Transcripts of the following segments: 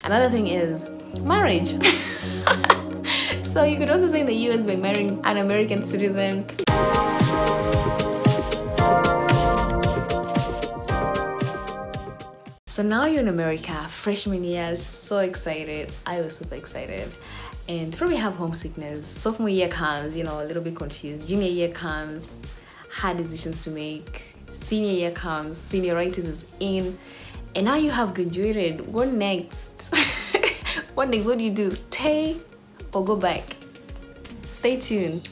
Another thing is marriage. So you could also say in the US by marrying an American citizen. So now you're in America, freshman year, so excited. I was super excited. And probably have homesickness. Sophomore year comes, a little bit confused. Junior year comes, hard decisions to make. Senior year comes, senioritis is in. And now you have graduated. What next? What next? What do you do? Stay or go back? Stay tuned.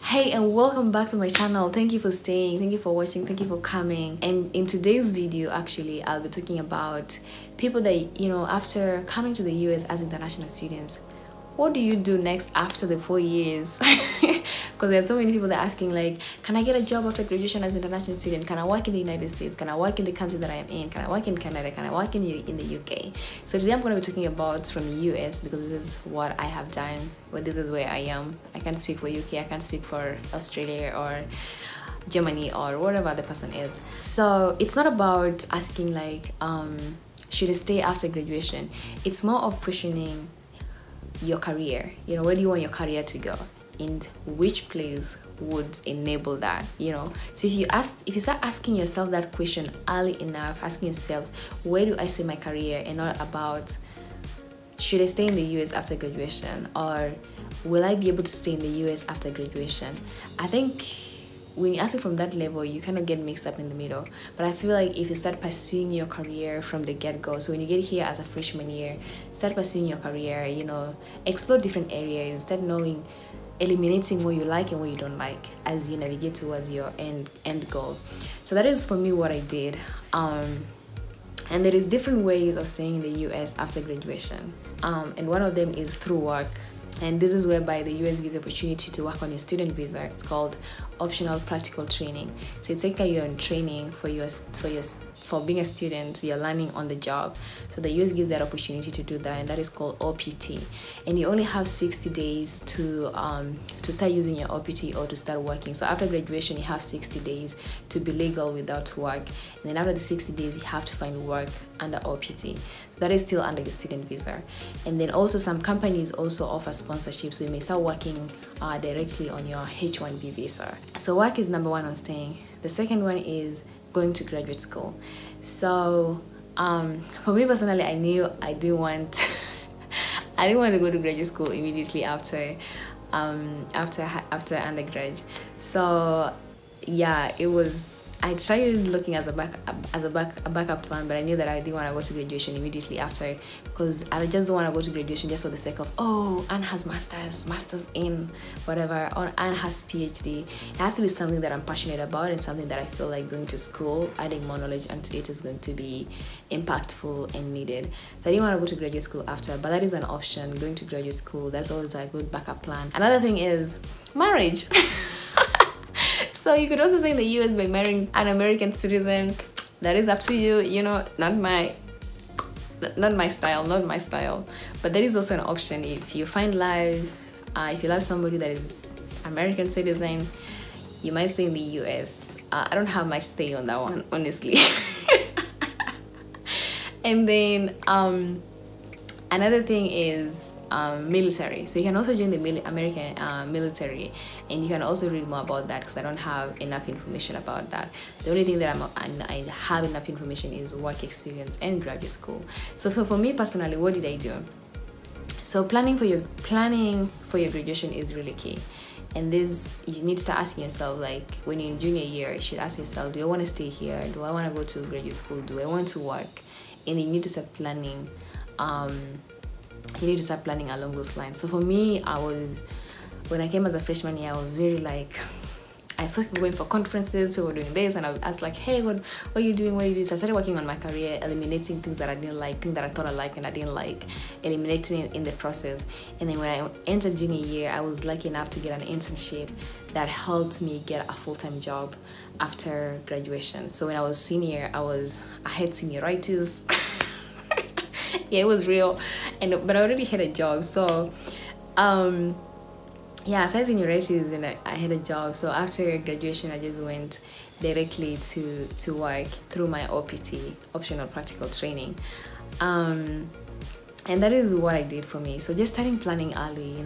Hey, and welcome back to my channel. Thank you for staying, thank you for watching, thank you for coming. And in today's video, actually, I'll be talking about people that, after coming to the US as international students, what do you do next after the 4 years? Because there are so many people that are asking, like, can I get a job after graduation as an international student? Can I work in the United States? Can I work in the country that I am in? Can I work in Canada? Can I work in the UK? So today I'm going to be talking about from the US, because this is what I have done, but this is where I am. I can't speak for UK, I can't speak for Australia or Germany or whatever the person is. So it's not about asking, like, should I stay after graduation? It's more of questioning your career. Where do you want your career to go, and which place would enable that? So if you start asking yourself that question early enough, asking yourself, where do I see my career, and not about should I stay in the US after graduation, or will I be able to stay in the US after graduation? I think when you ask it from that level, you kind of get mixed up in the middle. But I feel like if you start pursuing your career from the get-go, so when you get here as a freshman year, start pursuing your career, explore different areas, start knowing, eliminating what you like and what you don't like as you navigate towards your end goal. So that is for me what I did. And there is different ways of staying in the US after graduation. And one of them is through work. And this is whereby the US gives the opportunity to work on your student visa. It's called optional practical training. So it's like you're in training for being a student, you're learning on the job. So the US gives that opportunity to do that, and that is called OPT. And you only have 60 days to start using your OPT or to start working. So after graduation, you have 60 days to be legal without work. And then after the 60 days, you have to find work under OPT. That is still under your student visa. And then also some companies also offer sponsorship, so you may start working directly on your H-1B visa. So work is number one on staying. The second one is going to graduate school. So for me personally, I knew I didn't want to go to graduate school immediately after undergrad. So yeah, I tried looking as a backup plan, but I knew that I didn't want to go to graduation immediately after, because I just don't want to go to graduation just for the sake of, oh, Anne has masters in whatever, or Anne has PhD. It has to be something that I'm passionate about and something that I feel like going to school, adding more knowledge into it, is going to be impactful and needed. So I didn't want to go to graduate school after, but that is an option. Going to graduate school, that's always a good backup plan. Another thing is marriage. So you could also say in the US by marrying an American citizen. That is up to you, not my style. But that is also an option. If you find love, if you love somebody that is American citizen, you might stay in the US. I don't have much say on that one, honestly. And then another thing is military. So you can also join the American military, and you can also read more about that, because I don't have enough information about that. The only thing that I have enough information is work experience and graduate school. So for me personally, what did I do? So planning for your graduation is really key. And this, you need to start asking yourself, like when you're in junior year, you should ask yourself, do I want to stay here? Do I want to go to graduate school? Do I want to work? And you need to start planning. You need to start planning along those lines. So for me, when I came as a freshman year, I was very like, I saw people going for conferences, people were doing this, and I was like, hey, what are you doing? What are you doing? So I started working on my career, eliminating things that I didn't like, things that I thought I liked and I didn't like, eliminating it in the process. And then when I entered junior year, I was lucky enough to get an internship that helped me get a full-time job after graduation. So when I was senior, I had senioritis. Yeah, it was real, but I already had a job. So yeah, aside senioritis, and I had a job. So after graduation, I just went directly to work through my OPT, optional practical training. And that is what I did for me. So just starting planning early,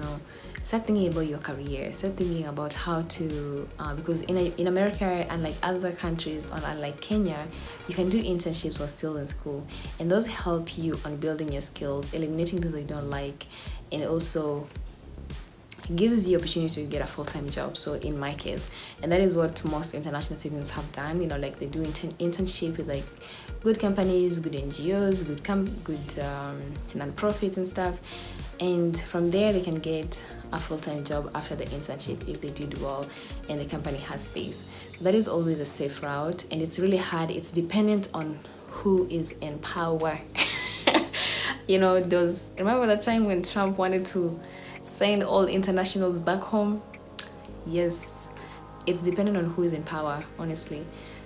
start thinking about your career, start thinking about how to because in America, unlike other countries, or unlike Kenya, you can do internships while still in school, and those help you on building your skills, eliminating things that you don't like, and also gives you opportunity to get a full-time job. So in my case, and that is what most international students have done, like they do internship with like good companies, good NGOs, good non-profits and stuff, and from there they can get a full-time job after the internship if they did well and the company has space. That is always a safe route, and it's really hard. It's dependent on who is in power. Remember that time when Trump wanted to send all internationals back home? Yes, it's dependent on who is in power, honestly.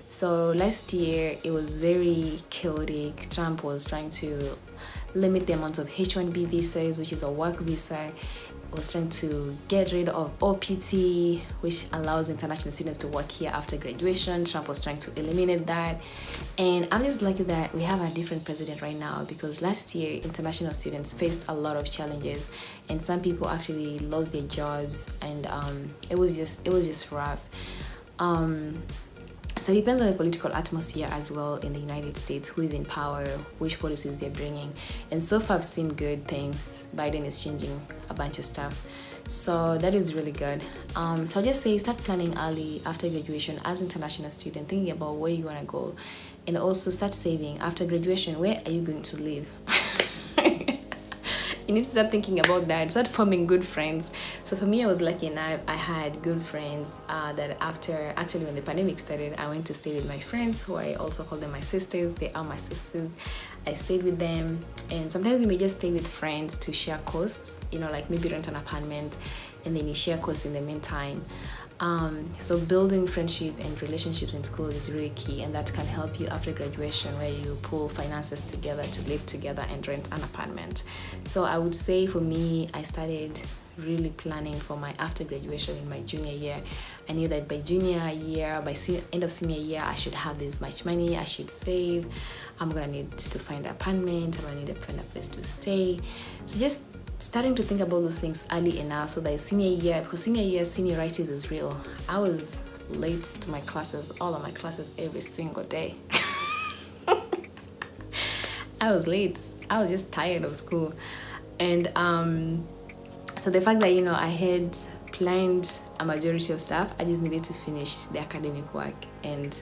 So last year it was very chaotic. Trump was trying to limit the amount of H-1B visas, which is a work visa. Was trying to get rid of OPT, which allows international students to work here after graduation. Trump was trying to eliminate that, and I'm just lucky that we have a different president right now, because last year international students faced a lot of challenges, and some people actually lost their jobs, and it was just rough. So it depends on the political atmosphere as well in the United States, who is in power, which policies they're bringing. And so far I've seen good things. Biden is changing a bunch of stuff. So that is really good. So I'll just say start planning early after graduation as an international student, thinking about where you want to go. And also start saving after graduation. Where are you going to live? You need to start thinking about that, start forming good friends. So for me, I was lucky enough, I had good friends that actually when the pandemic started, I went to stay with my friends, who I also call them my sisters. They are my sisters. I stayed with them, and sometimes we may just stay with friends to share costs, like maybe rent an apartment and then you share costs in the meantime. So building friendship and relationships in school is really key, and that can help you after graduation, where you pull finances together to live together and rent an apartment. So I would say for me, I started really planning for my after graduation in my junior year. I knew that by junior year, by end of senior year, I should have this much money, I should save, I'm gonna need to find an apartment, I'm gonna need to find a place to stay. So just starting to think about those things early enough, so that senior year, because senioritis is real. I was late to my classes, all of my classes, every single day. I was late. I was just tired of school. And so the fact that I had planned a majority of stuff, I just needed to finish the academic work, and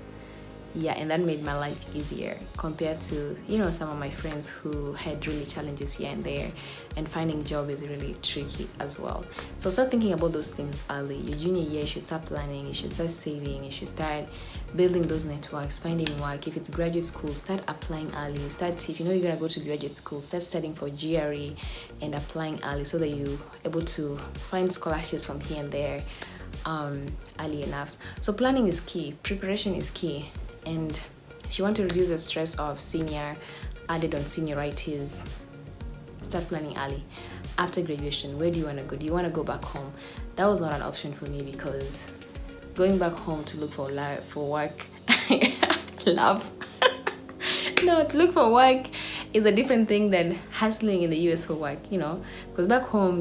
that made my life easier compared to some of my friends who had really challenges here and there, and finding job is really tricky as well. So start thinking about those things early. Your junior year, you should start planning, you should start saving, you should start building those networks, finding work. If it's graduate school, start applying early. If you're gonna go to graduate school, start studying for GRE and applying early, so that you're able to find scholarships from here and there early enough. So planning is key, preparation is key. And if you want to reduce the stress of senior added on senioritis, start planning early. After graduation, where do you want to go? Do you want to go back home? That was not an option for me, because going back home to look for work, to look for work is a different thing than hustling in the US for work, because back home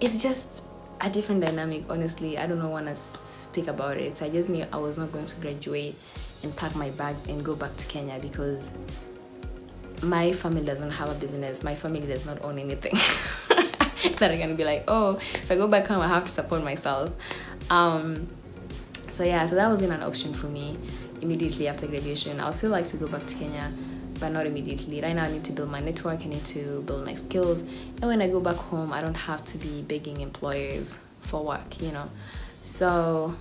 it's just a different dynamic. Honestly, I don't want to speak about it. I just knew I was not going to graduate and pack my bags and go back to Kenya, because my family doesn't have a business. My family does not own anything that I'm gonna be like, oh, if I go back home, I have to support myself. So that wasn't an option for me immediately after graduation. I would still like to go back to Kenya, but not immediately. Right now, I need to build my network, I need to build my skills, and when I go back home, I don't have to be begging employers for work, So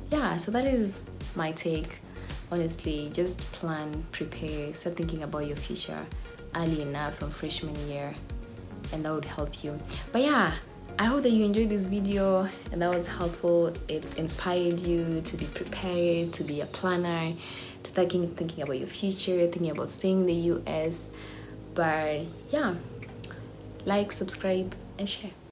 that is my take. Honestly, just plan, prepare, start thinking about your future early enough from freshman year, and that would help you. But I hope that you enjoyed this video and that was helpful. It's inspired you to be prepared, to be a planner, to thinking about your future, thinking about staying in the US. But like, subscribe, and share.